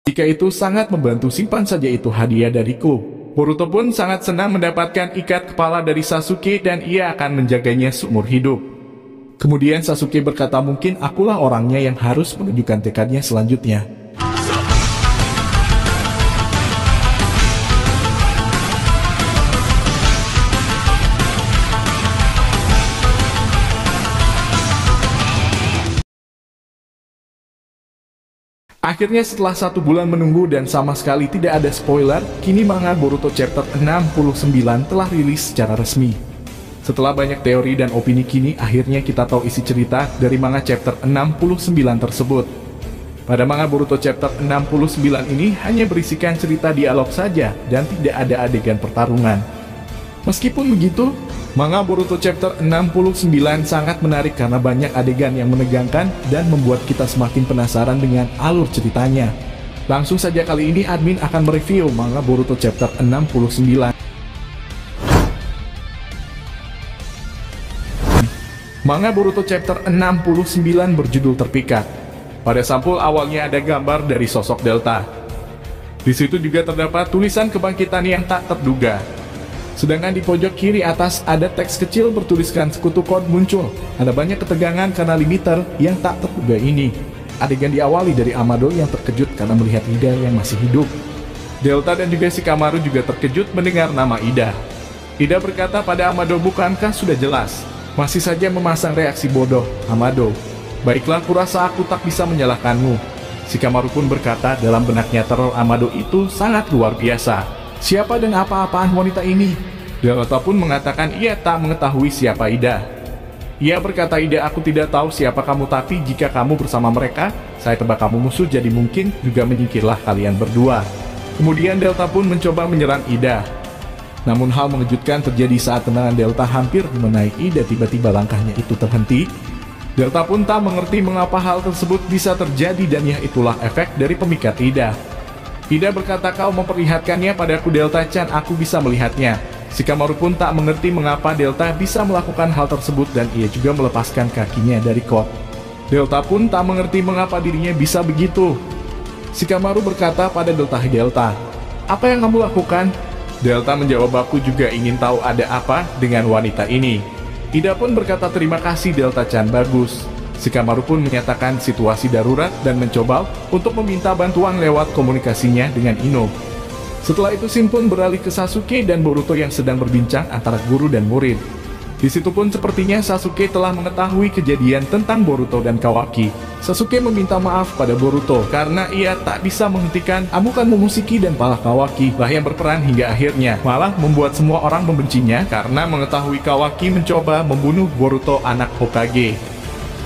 Jika itu sangat membantu, simpan saja itu hadiah dariku. Boruto pun sangat senang mendapatkan ikat kepala dari Sasuke dan ia akan menjaganya seumur hidup. Kemudian Sasuke berkata, mungkin akulah orangnya yang harus menunjukkan tekadnya selanjutnya. Akhirnya setelah 1 bulan menunggu dan sama sekali tidak ada spoiler, kini manga Boruto chapter 69 telah rilis secara resmi. Setelah banyak teori dan opini, kini akhirnya kita tahu isi cerita dari manga chapter 69 tersebut. Pada manga Boruto chapter 69 ini hanya berisikan cerita dialog saja dan tidak ada adegan pertarungan. Meskipun begitu, manga Boruto chapter 69 sangat menarik karena banyak adegan yang menegangkan dan membuat kita semakin penasaran dengan alur ceritanya. Langsung saja kali ini admin akan mereview manga Boruto chapter 69. Manga Boruto chapter 69 berjudul Terpikat. Pada sampul awalnya ada gambar dari sosok Delta. Di situ juga terdapat tulisan kebangkitan yang tak terduga. Sedangkan di pojok kiri atas ada teks kecil bertuliskan sekutu code muncul. Ada banyak ketegangan karena limiter yang tak terduga ini. Adegan diawali dari Amado yang terkejut karena melihat Ida yang masih hidup. Delta dan juga Shikamaru juga terkejut mendengar nama Ida. Ida berkata pada Amado, bukankah sudah jelas? Masih saja memasang reaksi bodoh, Amado. Baiklah, kurasa aku tak bisa menyalahkanmu. Shikamaru pun berkata dalam benaknya teror Amado itu sangat luar biasa. Siapa dan apa-apaan wanita ini? Delta pun mengatakan ia tak mengetahui siapa Ida. Ia berkata, Ida, aku tidak tahu siapa kamu, tapi jika kamu bersama mereka, saya tebak kamu musuh, jadi mungkin juga menyingkirlah kalian berdua. Kemudian Delta pun mencoba menyerang Ida. Namun hal mengejutkan terjadi saat tendangan Delta hampir menaiki Ida, tiba-tiba langkahnya itu terhenti. Delta pun tak mengerti mengapa hal tersebut bisa terjadi dan ya itulah efek dari pemikat Ida. Ida berkata, kau memperlihatkannya padaku Delta-chan, aku bisa melihatnya. Shikamaru pun tak mengerti mengapa Delta bisa melakukan hal tersebut dan ia juga melepaskan kakinya dari kot. Delta pun tak mengerti mengapa dirinya bisa begitu. Shikamaru berkata pada Delta, Delta, apa yang kamu lakukan? Delta menjawab, aku juga ingin tahu ada apa dengan wanita ini. Ida pun berkata, terima kasih Delta-chan, bagus. Shikamaru pun menyatakan situasi darurat dan mencoba untuk meminta bantuan lewat komunikasinya dengan Ino. Setelah itu Shin pun beralih ke Sasuke dan Boruto yang sedang berbincang antara guru dan murid. Di situ pun sepertinya Sasuke telah mengetahui kejadian tentang Boruto dan Kawaki. Sasuke meminta maaf pada Boruto karena ia tak bisa menghentikan amukan Momoshiki dan pala Kawaki lah yang berperan hingga akhirnya malah membuat semua orang membencinya karena mengetahui Kawaki mencoba membunuh Boruto anak Hokage.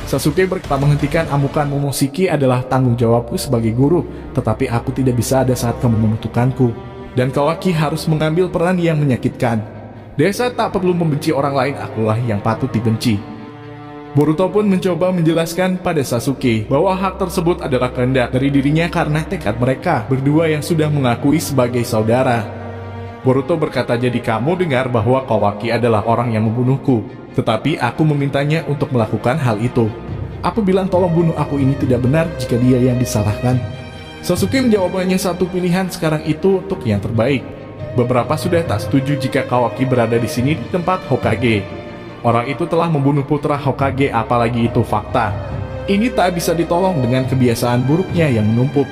Sasuke berkata, menghentikan amukan Momoshiki adalah tanggung jawabku sebagai guru, tetapi aku tidak bisa ada saat kamu membutuhkanku. Dan Kawaki harus mengambil peran yang menyakitkan. Desa tak perlu membenci orang lain, akulah yang patut dibenci. Boruto pun mencoba menjelaskan pada Sasuke bahwa hak tersebut adalah kehendak dari dirinya karena tekad mereka berdua yang sudah mengakui sebagai saudara. Boruto berkata, jadi kamu dengar bahwa Kawaki adalah orang yang membunuhku, tetapi aku memintanya untuk melakukan hal itu. Aku bilang tolong bunuh aku, ini tidak benar jika dia yang disalahkan. Sasuke menjawab hanya satu pilihan sekarang itu untuk yang terbaik. Beberapa sudah tak setuju jika Kawaki berada di sini di tempat Hokage. Orang itu telah membunuh putra Hokage, apalagi itu fakta. Ini tak bisa ditolong dengan kebiasaan buruknya yang menumpuk.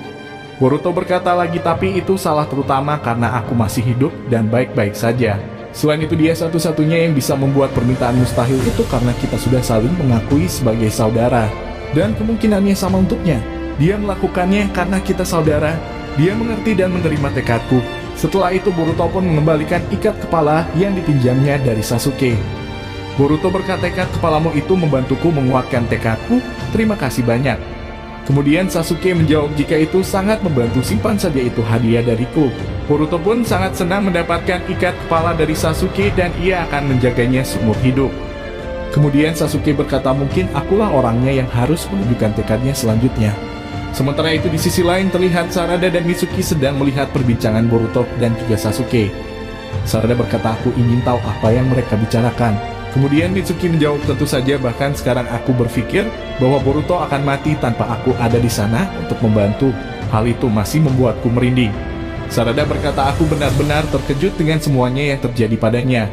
Boruto berkata lagi, tapi itu salah terutama karena aku masih hidup dan baik-baik saja. Selain itu dia satu-satunya yang bisa membuat permintaan mustahil itu karena kita sudah saling mengakui sebagai saudara. Dan kemungkinannya sama untuknya. Dia melakukannya karena kita saudara. Dia mengerti dan menerima tekadku. Setelah itu Boruto pun mengembalikan ikat kepala yang dipinjamnya dari Sasuke. Boruto berkata, tekad kepalamu itu membantuku menguatkan tekadku, terima kasih banyak. Kemudian Sasuke menjawab, jika itu sangat membantu, simpan saja itu hadiah dariku. Boruto pun sangat senang mendapatkan ikat kepala dari Sasuke dan ia akan menjaganya seumur hidup. Kemudian Sasuke berkata, mungkin akulah orangnya yang harus menunjukkan tekadnya selanjutnya. Sementara itu di sisi lain terlihat Sarada dan Mitsuki sedang melihat perbincangan Boruto dan juga Sasuke. Sarada berkata, aku ingin tahu apa yang mereka bicarakan. Kemudian Mitsuki menjawab, tentu saja, bahkan sekarang aku berpikir bahwa Boruto akan mati tanpa aku ada di sana untuk membantu. Hal itu masih membuatku merinding. Sarada berkata aku benar-benar terkejut dengan semuanya yang terjadi padanya.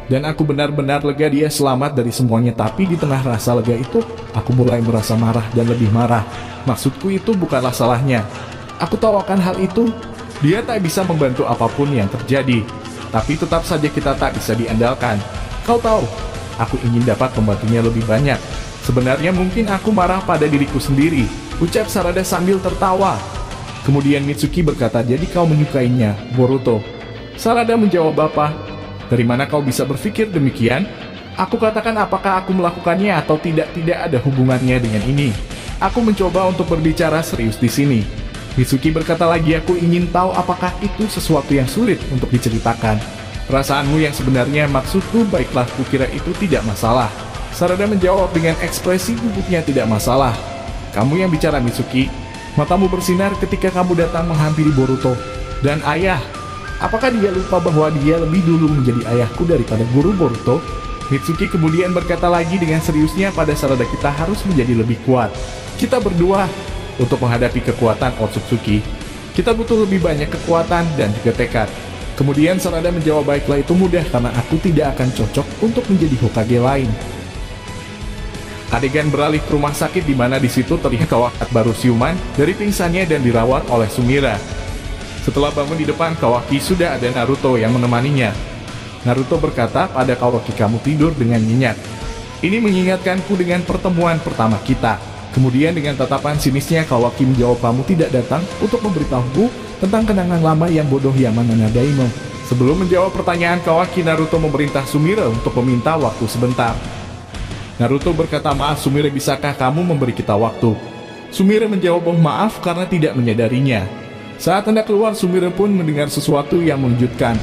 Dan aku benar-benar lega dia selamat dari semuanya. Tapi di tengah rasa lega itu, aku mulai merasa marah dan lebih marah. Maksudku itu bukanlah salahnya. Aku tahu akan hal itu. Dia tak bisa membantu apapun yang terjadi. Tapi tetap saja kita tak bisa diandalkan. Kau tahu, aku ingin dapat membantunya lebih banyak. Sebenarnya mungkin aku marah pada diriku sendiri, ucap Sarada sambil tertawa. Kemudian Mitsuki berkata, jadi kau menyukainya, Boruto? Sarada menjawab, Bapak, dari mana kau bisa berpikir demikian? Aku katakan apakah aku melakukannya atau tidak ada hubungannya dengan ini. Aku mencoba untuk berbicara serius di sini. Mitsuki berkata lagi, aku ingin tahu apakah itu sesuatu yang sulit untuk diceritakan. Perasaanmu yang sebenarnya, maksudku, baiklah, kukira itu tidak masalah. Sarada menjawab dengan ekspresi gugupnya, tidak masalah. Kamu yang bicara, Mitsuki. Matamu bersinar ketika kamu datang menghampiri Boruto. Dan ayah, apakah dia lupa bahwa dia lebih dulu menjadi ayahku daripada guru Boruto? Mitsuki kemudian berkata lagi dengan seriusnya pada Sarada, kita harus menjadi lebih kuat. Kita berdua, untuk menghadapi kekuatan Otsutsuki, kita butuh lebih banyak kekuatan dan juga tekad. Kemudian Sarada menjawab, baiklah, itu mudah karena aku tidak akan cocok untuk menjadi Hokage lain. Adegan beralih ke rumah sakit di mana di situ terlihat Kawaki baru siuman dari pingsannya dan dirawat oleh Sumire. Setelah bangun di depan Kawaki, sudah ada Naruto yang menemaninya. Naruto berkata pada Kawaki, kamu tidur dengan nyenyak. Ini mengingatkanku dengan pertemuan pertama kita. Kemudian dengan tatapan sinisnya Kawaki menjawab, kamu tidak datang untuk memberitahuku tentang kenangan lama yang bodoh Yamana Daimon. Sebelum menjawab pertanyaan Kawaki, Naruto memerintah Sumire untuk meminta waktu sebentar. Naruto berkata, maaf Sumire, bisakah kamu memberi kita waktu? Sumire menjawab, oh, maaf karena tidak menyadarinya. Saat hendak keluar, Sumire pun mendengar sesuatu yang mengejutkan.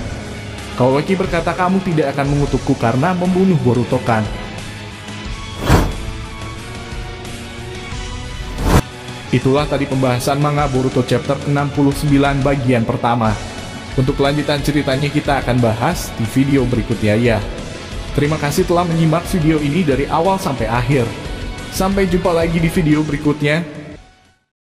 Kawaki berkata, kamu tidak akan mengutukku karena membunuh Boruto kan? Itulah tadi pembahasan manga Boruto chapter 69 bagian pertama. Untuk kelanjutan ceritanya kita akan bahas di video berikutnya ya. Terima kasih telah menyimak video ini dari awal sampai akhir. Sampai jumpa lagi di video berikutnya.